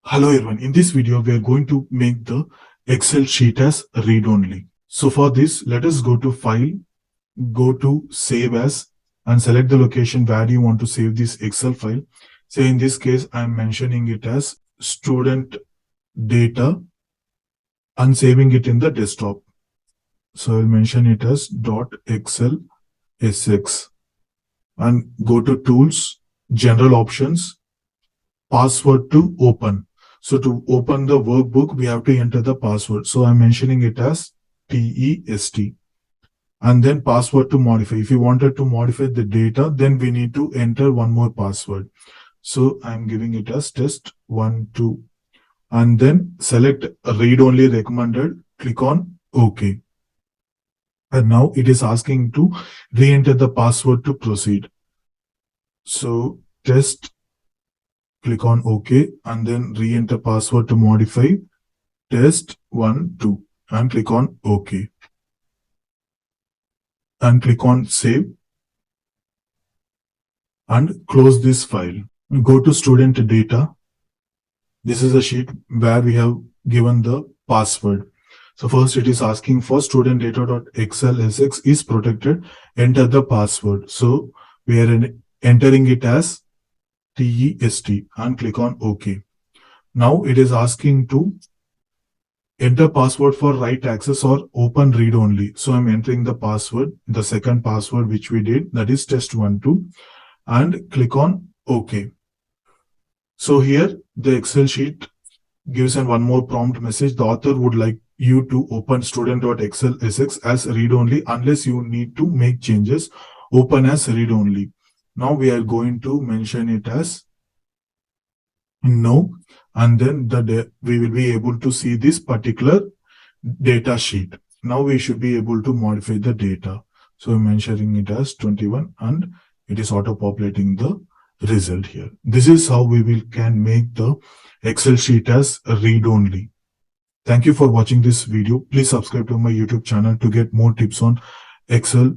Hello everyone, in this video we are going to make the Excel sheet as read only. So for this, let us go to File, go to Save As and select the location where you want to save this Excel file. Say in this case, I am mentioning it as student data and saving it in the desktop. So I'll mention it as .excelSX and go to Tools, General Options, Password to open. So to open the workbook, we have to enter the password. So I'm mentioning it as TEST. And then password to modify. If you wanted to modify the data, then we need to enter one more password. So I'm giving it as test12. And then select read only recommended. Click on OK. And now it is asking to re-enter the password to proceed. So test, click on OK, and then re-enter password to modify test12 and click on OK. And click on save and close this file. Go to student data. This is a sheet where we have given the password. So first it is asking for student data.excelSX is protected. Enter the password. So we are entering it as TEST and click on OK. Now it is asking to enter password for write access or open read only. So I'm entering the password, the second password which we did, that is test12, and click on OK. So here the Excel sheet gives an one more prompt message. The author would like you to open student.excelSX as read only unless you need to make changes. Open as read only. Now we are going to mention it as no, and then we will be able to see this particular data sheet. Now we should be able to modify the data. So I'm mentioning it as 21 and it is auto-populating the result here. This is how we can make the Excel sheet as read only. Thank you for watching this video. Please subscribe to my YouTube channel to get more tips on Excel